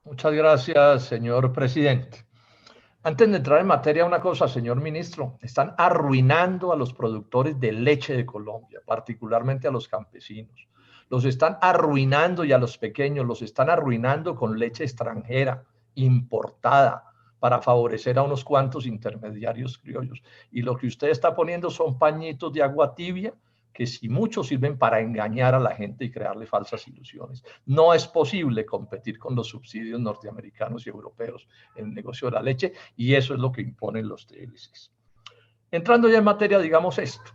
Muchas gracias, señor presidente. Antes de entrar en materia, una cosa, señor ministro, están arruinando a los productores de leche de Colombia, particularmente a los campesinos. Los están arruinando y a los pequeños los están arruinando con leche extranjera, importada, para favorecer a unos cuantos intermediarios criollos. Y lo que usted está poniendo son pañitos de agua tibia que si mucho sirven para engañar a la gente y crearle falsas ilusiones. No es posible competir con los subsidios norteamericanos y europeos en el negocio de la leche y eso es lo que imponen los TLCs. Entrando ya en materia, digamos esto.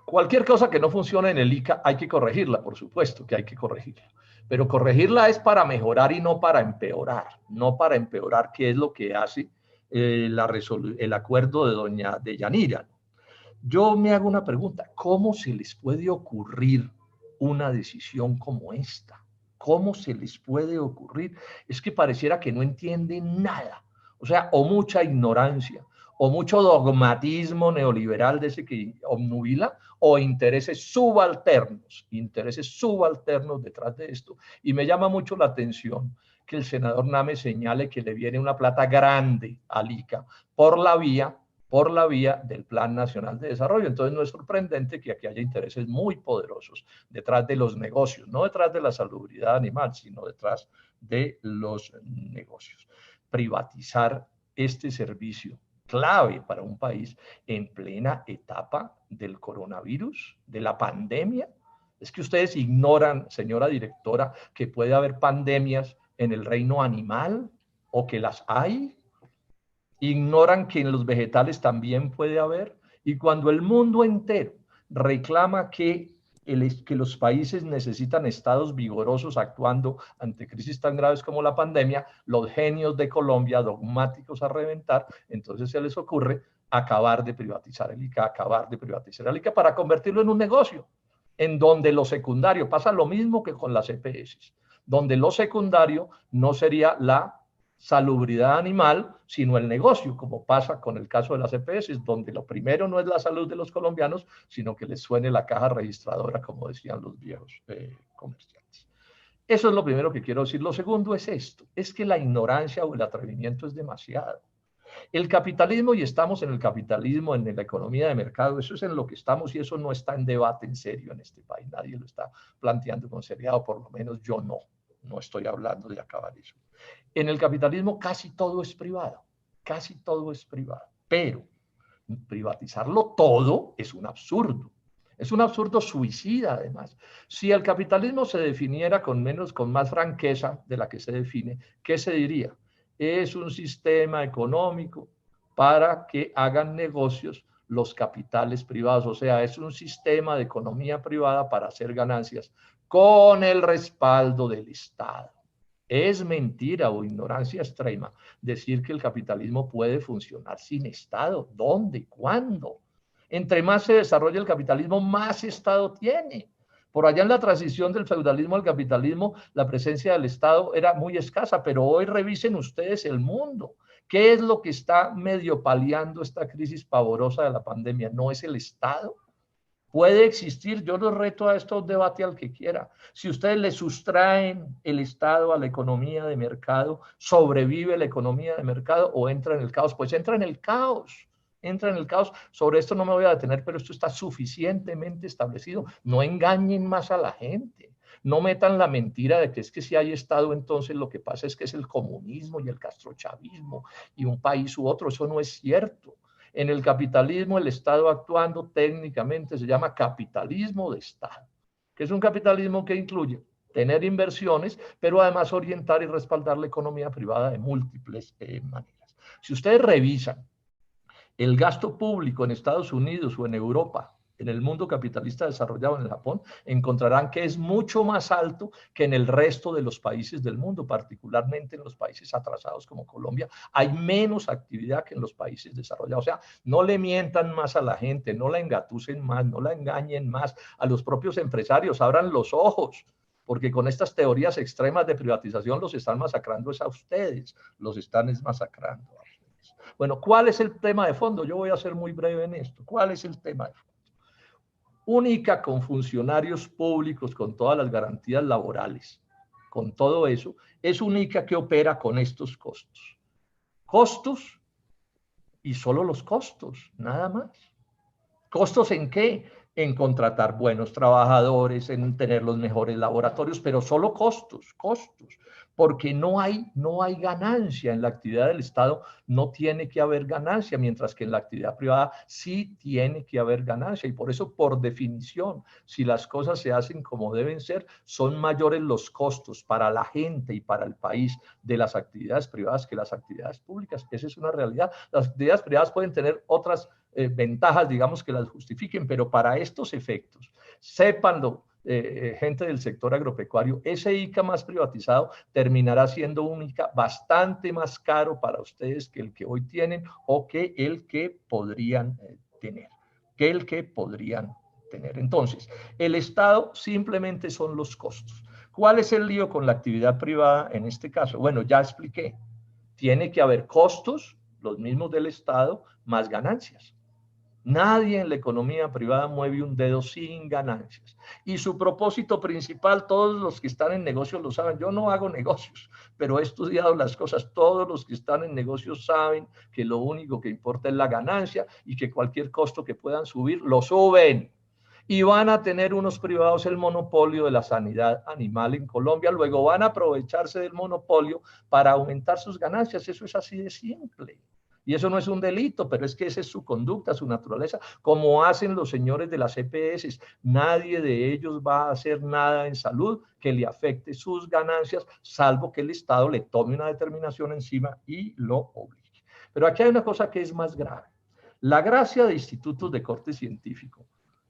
Cualquier cosa que no funcione en el ICA hay que corregirla, por supuesto que hay que corregirla. Pero corregirla es para mejorar y no para empeorar. No para empeorar, que es lo que hace el acuerdo de doña Deyanira. Yo me hago una pregunta, ¿cómo se les puede ocurrir una decisión como esta? ¿Cómo se les puede ocurrir? Es que pareciera que no entienden nada. O sea, o mucha ignorancia, o mucho dogmatismo neoliberal de ese que obnubila, o intereses subalternos detrás de esto. Y me llama mucho la atención que el senador Name señale que le viene una plata grande al ICA por la vía del Plan Nacional de Desarrollo. Entonces no es sorprendente que aquí haya intereses muy poderosos detrás de los negocios, no detrás de la salubridad animal, sino detrás de los negocios. Privatizar este servicio clave para un país en plena etapa del coronavirus, de la pandemia. Es que ustedes ignoran, señora directora, que puede haber pandemias en el reino animal o que las hay. Ignoran que en los vegetales también puede haber. Y cuando el mundo entero reclama que los países necesitan estados vigorosos actuando ante crisis tan graves como la pandemia, los genios de Colombia, dogmáticos a reventar, entonces se les ocurre acabar de privatizar el ICA para convertirlo en un negocio, en donde lo secundario pasa lo mismo que con las EPS, donde lo secundario no sería la salubridad animal, sino el negocio, como pasa con el caso de las EPS, donde lo primero no es la salud de los colombianos, sino que les suene la caja registradora, como decían los viejos comerciantes. Eso es lo primero que quiero decir. Lo segundo es esto, es que la ignorancia o el atrevimiento es demasiado. El capitalismo, y estamos en el capitalismo, en la economía de mercado, eso es en lo que estamos y eso no está en debate en serio en este país. Nadie lo está planteando con seriedad, o por lo menos yo no estoy hablando de acabar eso. En el capitalismo casi todo es privado, pero privatizarlo todo es un absurdo. Es un absurdo suicida, además. Si el capitalismo se definiera con más franqueza de la que se define, ¿qué se diría? Es un sistema económico para que hagan negocios los capitales privados, o sea, es un sistema de economía privada para hacer ganancias con el respaldo del Estado. Es mentira o ignorancia extrema decir que el capitalismo puede funcionar sin Estado. ¿Dónde? ¿Cuándo? Entre más se desarrolla el capitalismo, más Estado tiene. Por allá en la transición del feudalismo al capitalismo, la presencia del Estado era muy escasa, pero hoy revisen ustedes el mundo. ¿Qué es lo que está medio paliando esta crisis pavorosa de la pandemia? ¿No es el Estado? Puede existir, yo los reto a estos debates al que quiera. Si ustedes le sustraen el Estado a la economía de mercado, ¿sobrevive la economía de mercado o entra en el caos? Pues entra en el caos. Entra en el caos. Sobre esto no me voy a detener, pero esto está suficientemente establecido. No engañen más a la gente. No metan la mentira de que es que si hay Estado, entonces lo que pasa es que es el comunismo y el castrochavismo y un país u otro. Eso no es cierto. En el capitalismo, el Estado actuando técnicamente se llama capitalismo de Estado, que es un capitalismo que incluye tener inversiones, pero además orientar y respaldar la economía privada de múltiples maneras. Si ustedes revisan el gasto público en Estados Unidos o en Europa, en el mundo capitalista desarrollado en el Japón, encontrarán que es mucho más alto que en el resto de los países del mundo, particularmente en los países atrasados como Colombia. Hay menos actividad que en los países desarrollados. O sea, no le mientan más a la gente, no la engatusen más, no la engañen más. A los propios empresarios, abran los ojos, porque con estas teorías extremas de privatización los están masacrando es a ustedes, los están masacrando. Bueno, ¿cuál es el tema de fondo? Yo voy a ser muy breve en esto. ¿Cuál es el tema de fondo? Única con funcionarios públicos con todas las garantías laborales, con todo eso, es única que opera con estos costos. Costos y solo los costos, nada más. ¿Costos en qué? En contratar buenos trabajadores, en tener los mejores laboratorios, pero solo costos, porque no hay ganancia en la actividad del Estado, no tiene que haber ganancia, mientras que en la actividad privada sí tiene que haber ganancia, y por eso, por definición, si las cosas se hacen como deben ser, son mayores los costos para la gente y para el país de las actividades privadas que las actividades públicas. Esa es una realidad. Las actividades privadas pueden tener otras ventajas, digamos, que las justifiquen, pero para estos efectos, sépanlo, gente del sector agropecuario, ese ICA más privatizado terminará siendo un ICA bastante más caro para ustedes que el que hoy tienen o que el que podrían tener, Entonces, el Estado simplemente son los costos. ¿Cuál es el lío con la actividad privada en este caso? Bueno, ya expliqué. Tiene que haber costos, los mismos del Estado, más ganancias. Nadie en la economía privada mueve un dedo sin ganancias. Y su propósito principal, todos los que están en negocios lo saben. Yo no hago negocios, pero he estudiado las cosas. Todos los que están en negocios saben que lo único que importa es la ganancia y que cualquier costo que puedan subir, lo suben. Y van a tener unos privados el monopolio de la sanidad animal en Colombia. Luego van a aprovecharse del monopolio para aumentar sus ganancias. Eso es así de simple. Y eso no es un delito, pero es que esa es su conducta, su naturaleza, como hacen los señores de las EPS. Nadie de ellos va a hacer nada en salud que le afecte sus ganancias, salvo que el Estado le tome una determinación encima y lo obligue. Pero aquí hay una cosa que es más grave. La gracia de institutos de corte científico,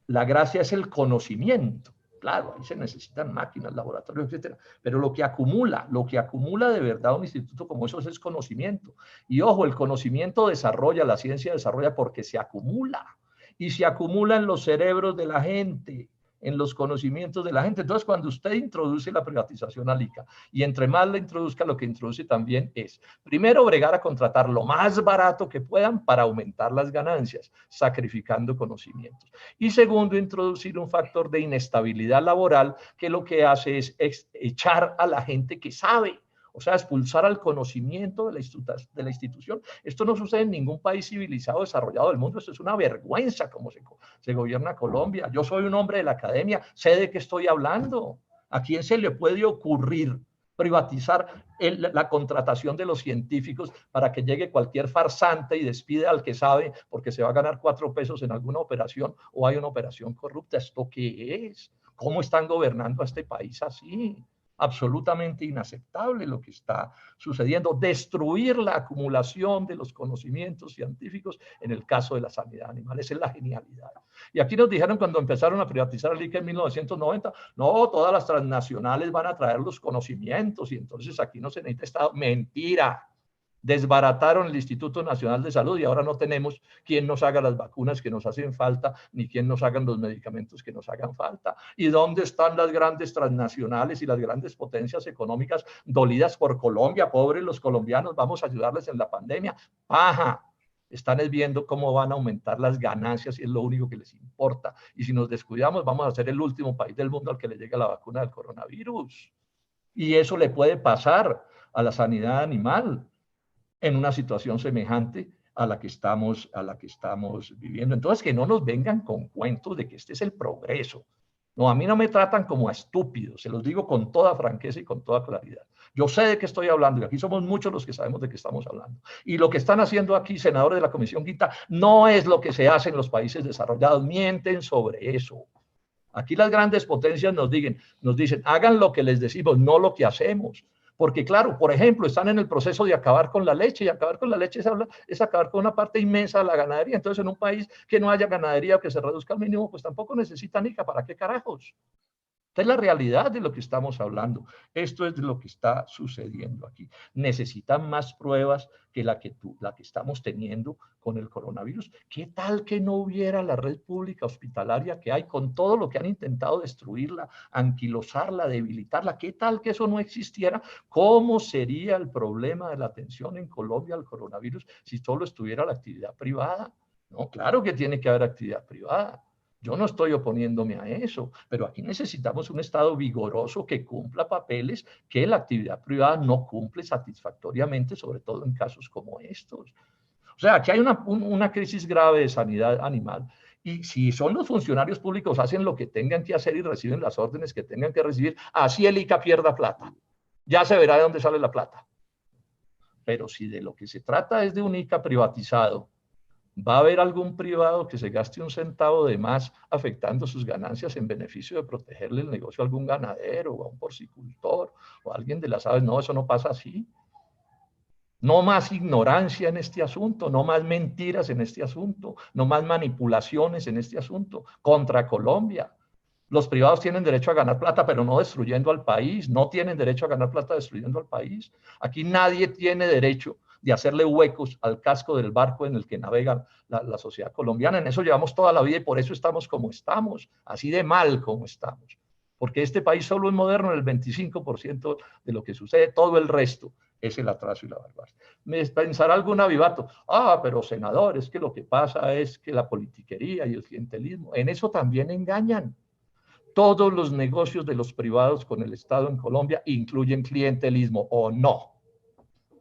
la gracia es el conocimiento. Claro, ahí se necesitan máquinas, laboratorios, etcétera. Pero lo que acumula de verdad un instituto como esos es conocimiento. Y ojo, el conocimiento desarrolla, la ciencia desarrolla porque se acumula. Y se acumula en los cerebros de la gente, en los conocimientos de la gente. Entonces, cuando usted introduce la privatización al ICA, y entre más la introduzca, lo que introduce también es, primero, bregar a contratar lo más barato que puedan para aumentar las ganancias, sacrificando conocimientos. Y segundo, introducir un factor de inestabilidad laboral que lo que hace es echar a la gente que sabe, o sea, expulsar al conocimiento de la institución. Esto no sucede en ningún país civilizado desarrollado del mundo. Esto es una vergüenza como se gobierna Colombia. Yo soy un hombre de la academia, sé de qué estoy hablando. ¿A quién se le puede ocurrir privatizar la contratación de los científicos para que llegue cualquier farsante y despide al que sabe porque se va a ganar 4 pesos en alguna operación o hay una operación corrupta? ¿Esto qué es? ¿Cómo están gobernando a este país así? Absolutamente inaceptable lo que está sucediendo, destruir la acumulación de los conocimientos científicos en el caso de la sanidad animal. Esa es la genialidad. Y aquí nos dijeron cuando empezaron a privatizar el ICA en 1990, no, todas las transnacionales van a traer los conocimientos y entonces aquí no se necesita Estado. Mentira. Desbarataron el Instituto Nacional de Salud y ahora no tenemos quien nos haga las vacunas que nos hacen falta, ni quien nos hagan los medicamentos que nos hagan falta. ¿Y dónde están las grandes transnacionales y las grandes potencias económicas dolidas por Colombia? Pobres los colombianos, vamos a ayudarles en la pandemia. Paja. Están viendo cómo van a aumentar las ganancias y es lo único que les importa. Y si nos descuidamos, vamos a ser el último país del mundo al que le llegue la vacuna del coronavirus. Y eso le puede pasar a la sanidad animal en una situación semejante a la que estamos viviendo. Entonces, que no nos vengan con cuentos de que este es el progreso. No, a mí no me tratan como a estúpidos, se los digo con toda franqueza y con toda claridad. Yo sé de qué estoy hablando y aquí somos muchos los que sabemos de qué estamos hablando. Y lo que están haciendo aquí, senadores de la Comisión Quinta, no es lo que se hace en los países desarrollados, mienten sobre eso. Aquí las grandes potencias nos dicen, hagan lo que les decimos, no lo que hacemos. Porque claro, por ejemplo, están en el proceso de acabar con la leche y acabar con la leche es acabar con una parte inmensa de la ganadería. Entonces, en un país que no haya ganadería o que se reduzca al mínimo, pues tampoco necesitan ICA. ¿Para qué carajos? Esta es la realidad de lo que estamos hablando. Esto es de lo que está sucediendo aquí. Necesitan más pruebas que la que estamos teniendo con el coronavirus. ¿Qué tal que no hubiera la red pública hospitalaria que hay con todo lo que han intentado destruirla, anquilosarla, debilitarla? ¿Qué tal que eso no existiera? ¿Cómo sería el problema de la atención en Colombia al coronavirus si solo estuviera la actividad privada? No, claro que tiene que haber actividad privada. Yo no estoy oponiéndome a eso, pero aquí necesitamos un Estado vigoroso que cumpla papeles que la actividad privada no cumple satisfactoriamente, sobre todo en casos como estos. O sea, aquí hay una crisis grave de sanidad animal. Y si son los funcionarios públicos, hacen lo que tengan que hacer y reciben las órdenes que tengan que recibir, así el ICA pierda plata. Ya se verá de dónde sale la plata. Pero si de lo que se trata es de un ICA privatizado, ¿va a haber algún privado que se gaste un centavo de más afectando sus ganancias en beneficio de protegerle el negocio a algún ganadero o a un porcicultor o a alguien de las aves? No, eso no pasa así. No más ignorancia en este asunto, no más mentiras en este asunto, no más manipulaciones en este asunto contra Colombia. Los privados tienen derecho a ganar plata, pero no destruyendo al país. No tienen derecho a ganar plata destruyendo al país. Aquí nadie tiene derecho de hacerle huecos al casco del barco en el que navega la sociedad colombiana. En eso llevamos toda la vida y por eso estamos como estamos, así de mal como estamos. Porque este país solo es moderno en el 25% de lo que sucede, todo el resto es el atraso y la barbarie. Me pensará algún avivato, pero senador, es que lo que pasa es que la politiquería y el clientelismo, en eso también engañan. Todos los negocios de los privados con el Estado en Colombia incluyen clientelismo, ¿o no?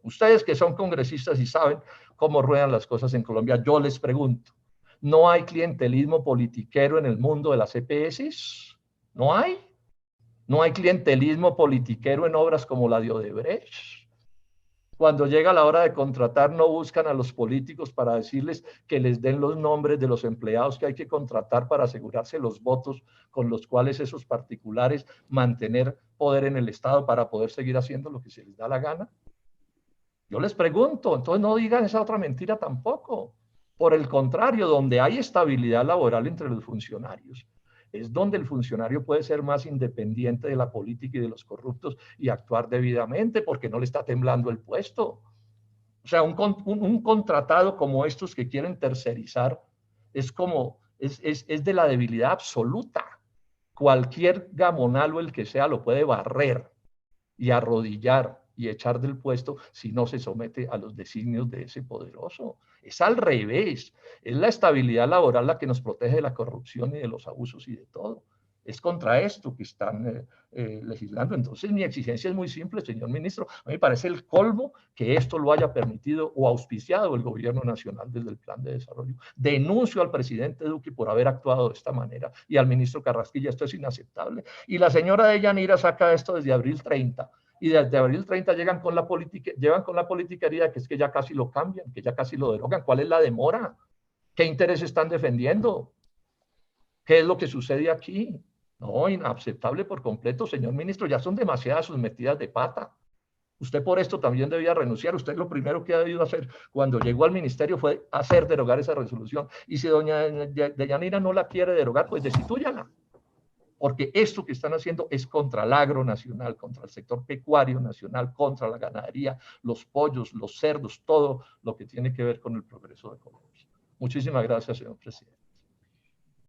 Ustedes que son congresistas y saben cómo ruedan las cosas en Colombia, yo les pregunto, ¿no hay clientelismo politiquero en el mundo de las EPS? ¿No hay? ¿No hay clientelismo politiquero en obras como la de Odebrecht? Cuando llega la hora de contratar, no buscan a los políticos para decirles que les den los nombres de los empleados que hay que contratar para asegurarse los votos con los cuales esos particulares mantener poder en el Estado para poder seguir haciendo lo que se les da la gana. Yo les pregunto, entonces no digan esa otra mentira tampoco. Por el contrario, donde hay estabilidad laboral entre los funcionarios, es donde el funcionario puede ser más independiente de la política y de los corruptos y actuar debidamente porque no le está temblando el puesto. O sea, un contratado como estos que quieren tercerizar es de la debilidad absoluta. Cualquier gamonal o el que sea lo puede barrer y arrodillar y echar del puesto si no se somete a los designios de ese poderoso. Es al revés. Es la estabilidad laboral la que nos protege de la corrupción y de los abusos y de todo. Es contra esto que están legislando. Entonces, mi exigencia es muy simple, señor ministro. A mí me parece el colmo que esto lo haya permitido o auspiciado el gobierno nacional desde el plan de desarrollo. Denuncio al presidente Duque por haber actuado de esta manera y al ministro Carrasquilla. Esto es inaceptable. Y la señora Deyanira saca esto desde abril 30. Y desde abril 30 llegan con la politiquería que es que ya casi lo cambian, que ya casi lo derogan. ¿Cuál es la demora? ¿Qué interés están defendiendo? ¿Qué es lo que sucede aquí? No, inaceptable por completo, señor ministro. Ya son demasiadas sus metidas de pata. Usted por esto también debía renunciar. Usted lo primero que ha debido hacer cuando llegó al ministerio fue hacer derogar esa resolución. Y si doña Deyanira no la quiere derogar, pues destitúyala. Porque esto que están haciendo es contra el agro nacional, contra el sector pecuario nacional, contra la ganadería, los pollos, los cerdos, todo lo que tiene que ver con el progreso de Colombia. Muchísimas gracias, señor presidente.